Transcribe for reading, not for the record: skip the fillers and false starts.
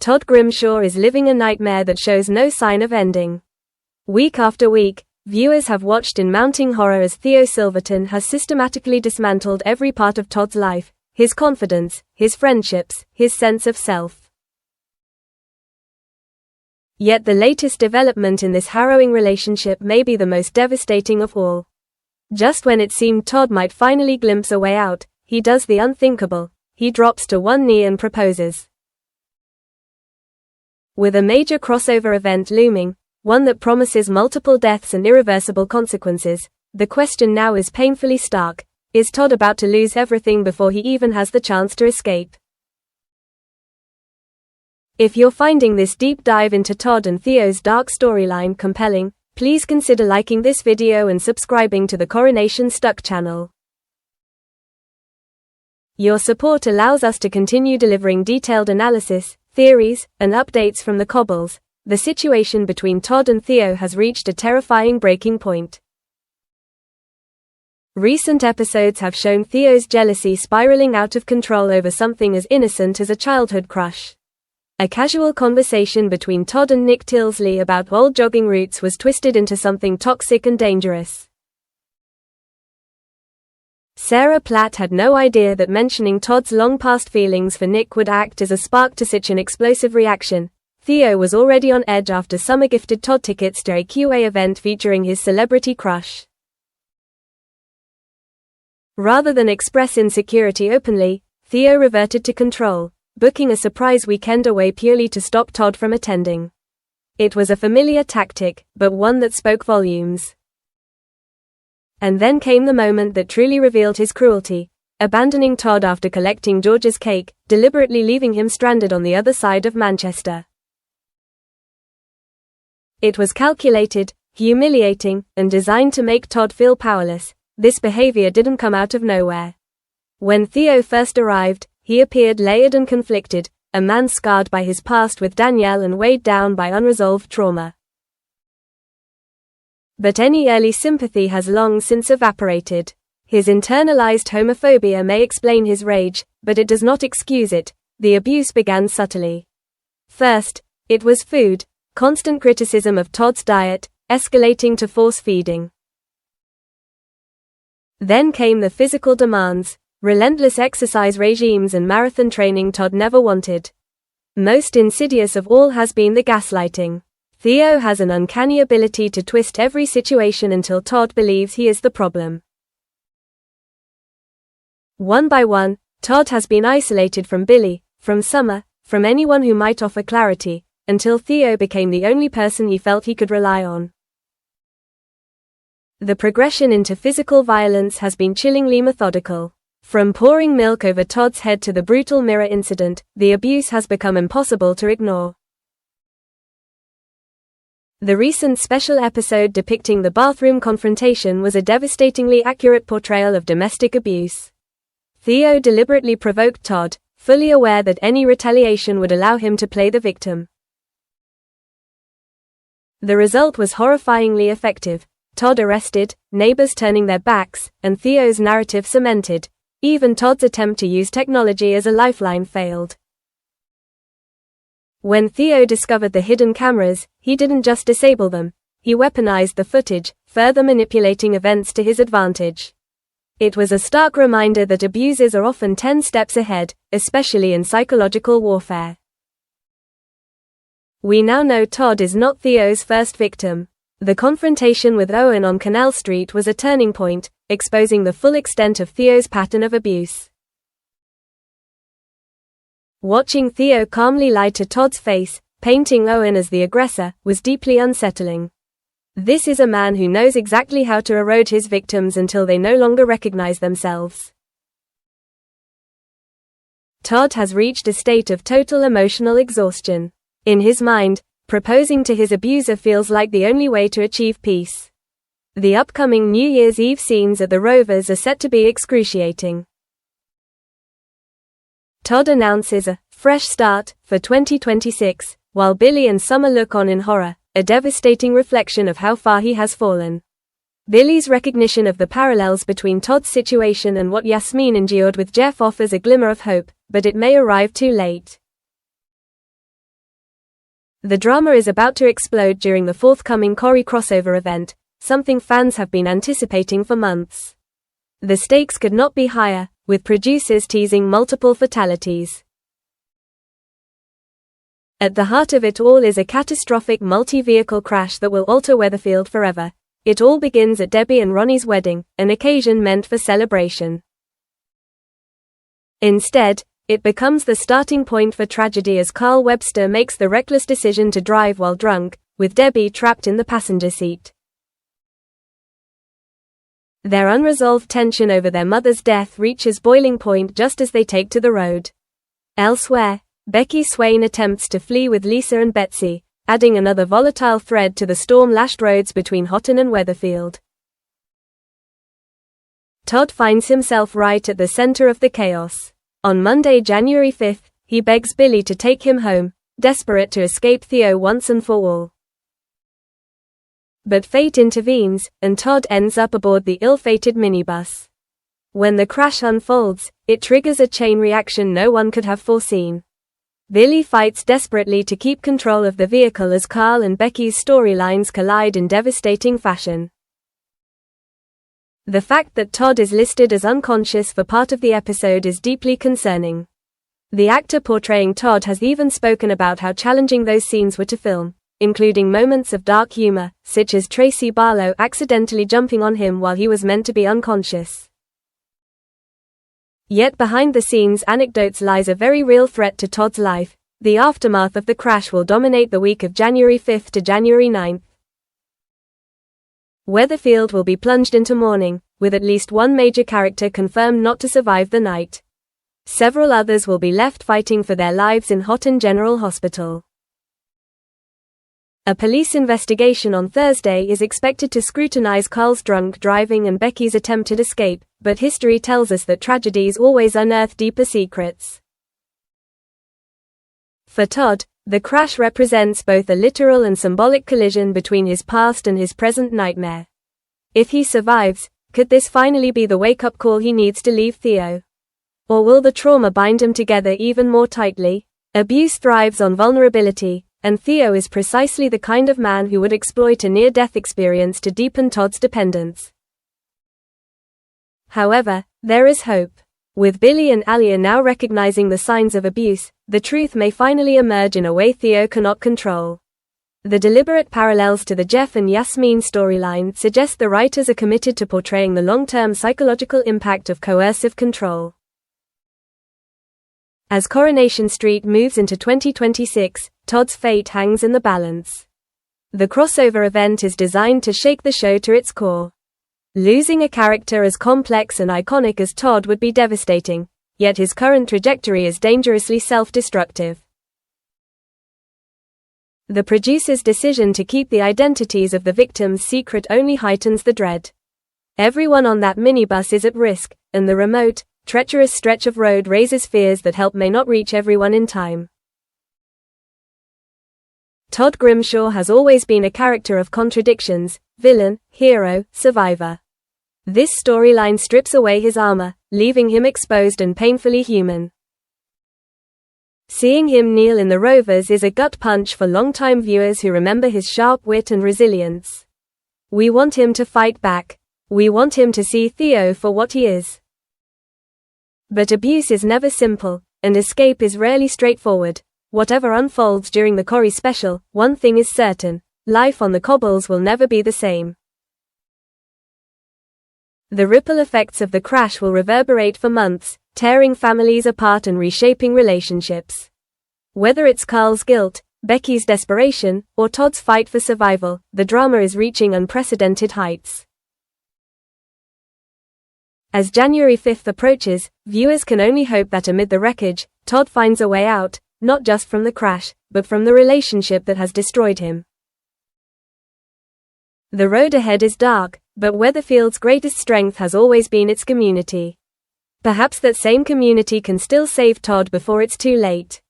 Todd Grimshaw is living a nightmare that shows no sign of ending. Week after week, viewers have watched in mounting horror as Theo Silverton has systematically dismantled every part of Todd's life, his confidence, his friendships, his sense of self. Yet the latest development in this harrowing relationship may be the most devastating of all. Just when it seemed Todd might finally glimpse a way out, he does the unthinkable. He drops to one knee and proposes. With a major crossover event looming, one that promises multiple deaths and irreversible consequences, the question now is painfully stark: is Todd about to lose everything before he even has the chance to escape? If you're finding this deep dive into Todd and Theo's dark storyline compelling, please consider liking this video and subscribing to the Coronation Stuck channel. Your support allows us to continue delivering detailed analysis, theories, and updates from the cobbles. The situation between Todd and Theo has reached a terrifying breaking point. Recent episodes have shown Theo's jealousy spiraling out of control over something as innocent as a childhood crush. A casual conversation between Todd and Nick Tilsley about old jogging routes was twisted into something toxic and dangerous. Sarah Platt had no idea that mentioning Todd's long-past feelings for Nick would act as a spark to such an explosive reaction. Theo was already on edge after Summer gifted Todd tickets to a QA event featuring his celebrity crush. Rather than express insecurity openly, Theo reverted to control, booking a surprise weekend away purely to stop Todd from attending. It was a familiar tactic, but one that spoke volumes. And then came the moment that truly revealed his cruelty: abandoning Todd after collecting George's cake, deliberately leaving him stranded on the other side of Manchester. It was calculated, humiliating, and designed to make Todd feel powerless. This behavior didn't come out of nowhere. When Theo first arrived, he appeared layered and conflicted, a man scarred by his past with Danielle and weighed down by unresolved trauma. But any early sympathy has long since evaporated. His internalized homophobia may explain his rage, but it does not excuse it. The abuse began subtly. First, it was food, constant criticism of Todd's diet, escalating to force feeding. Then came the physical demands, relentless exercise regimes and marathon training Todd never wanted. Most insidious of all has been the gaslighting. Theo has an uncanny ability to twist every situation until Todd believes he is the problem. One by one, Todd has been isolated from Billy, from Summer, from anyone who might offer clarity, until Theo became the only person he felt he could rely on. The progression into physical violence has been chillingly methodical. From pouring milk over Todd's head to the brutal mirror incident, the abuse has become impossible to ignore. The recent special episode depicting the bathroom confrontation was a devastatingly accurate portrayal of domestic abuse. Theo deliberately provoked Todd, fully aware that any retaliation would allow him to play the victim. The result was horrifyingly effective. Todd arrested, neighbors turning their backs, and Theo's narrative cemented. Even Todd's attempt to use technology as a lifeline failed. When Theo discovered the hidden cameras, he didn't just disable them, he weaponized the footage, further manipulating events to his advantage. It was a stark reminder that abusers are often 10 steps ahead, especially in psychological warfare. We now know Todd is not Theo's first victim. The confrontation with Owen on Canal Street was a turning point, exposing the full extent of Theo's pattern of abuse. Watching Theo calmly lie to Todd's face, painting Owen as the aggressor, was deeply unsettling. This is a man who knows exactly how to erode his victims until they no longer recognize themselves. Todd has reached a state of total emotional exhaustion. In his mind, proposing to his abuser feels like the only way to achieve peace. The upcoming New Year's Eve scenes at the Rovers are set to be excruciating. Todd announces a fresh start for 2026, while Billy and Summer look on in horror, a devastating reflection of how far he has fallen. Billy's recognition of the parallels between Todd's situation and what Yasmin endured with Jeff offers a glimmer of hope, but it may arrive too late. The drama is about to explode during the forthcoming Corrie crossover event, something fans have been anticipating for months. The stakes could not be higher, with producers teasing multiple fatalities. At the heart of it all is a catastrophic multi-vehicle crash that will alter Weatherfield forever. It all begins at Debbie and Ronnie's wedding, an occasion meant for celebration. Instead, it becomes the starting point for tragedy as Carl Webster makes the reckless decision to drive while drunk, with Debbie trapped in the passenger seat. Their unresolved tension over their mother's death reaches boiling point just as they take to the road. Elsewhere, Becky Swain attempts to flee with Lisa and Betsy, adding another volatile thread to the storm-lashed roads between Houghton and Weatherfield. Todd finds himself right at the center of the chaos. On Monday, January 5th, he begs Billy to take him home, desperate to escape Theo once and for all. But fate intervenes, and Todd ends up aboard the ill-fated minibus. When the crash unfolds, it triggers a chain reaction no one could have foreseen. Billy fights desperately to keep control of the vehicle as Carl and Becky's storylines collide in devastating fashion. The fact that Todd is listed as unconscious for part of the episode is deeply concerning. The actor portraying Todd has even spoken about how challenging those scenes were to film, including moments of dark humor, such as Tracy Barlow accidentally jumping on him while he was meant to be unconscious. Yet behind the scenes anecdotes lies a very real threat to Todd's life. The aftermath of the crash will dominate the week of January 5th to January 9th. Weatherfield will be plunged into mourning, with at least one major character confirmed not to survive the night. Several others will be left fighting for their lives in Houghton General Hospital. A police investigation on Thursday is expected to scrutinize Carl's drunk driving and Becky's attempted escape, but history tells us that tragedies always unearth deeper secrets. For Todd, the crash represents both a literal and symbolic collision between his past and his present nightmare. If he survives, could this finally be the wake-up call he needs to leave Theo? Or will the trauma bind them together even more tightly? Abuse thrives on vulnerability, and Theo is precisely the kind of man who would exploit a near-death experience to deepen Todd's dependence. However, there is hope. With Billy and Alia now recognizing the signs of abuse, the truth may finally emerge in a way Theo cannot control. The deliberate parallels to the Jeff and Yasmin storyline suggest the writers are committed to portraying the long-term psychological impact of coercive control. As Coronation Street moves into 2026, Todd's fate hangs in the balance. The crossover event is designed to shake the show to its core. Losing a character as complex and iconic as Todd would be devastating, yet his current trajectory is dangerously self-destructive. The producer's decision to keep the identities of the victims secret only heightens the dread. Everyone on that minibus is at risk, and the remote, treacherous stretch of road raises fears that help may not reach everyone in time. Todd Grimshaw has always been a character of contradictions, villain, hero, survivor. This storyline strips away his armor, leaving him exposed and painfully human. Seeing him kneel in the Rovers is a gut punch for longtime viewers who remember his sharp wit and resilience. We want him to fight back. We want him to see Theo for what he is. But abuse is never simple, and escape is rarely straightforward. Whatever unfolds during the Corrie special, one thing is certain: life on the cobbles will never be the same. The ripple effects of the crash will reverberate for months, tearing families apart and reshaping relationships. Whether it's Carl's guilt, Becky's desperation, or Todd's fight for survival, the drama is reaching unprecedented heights. As January 5th approaches, viewers can only hope that amid the wreckage, Todd finds a way out, not just from the crash, but from the relationship that has destroyed him. The road ahead is dark, but Weatherfield's greatest strength has always been its community. Perhaps that same community can still save Todd before it's too late.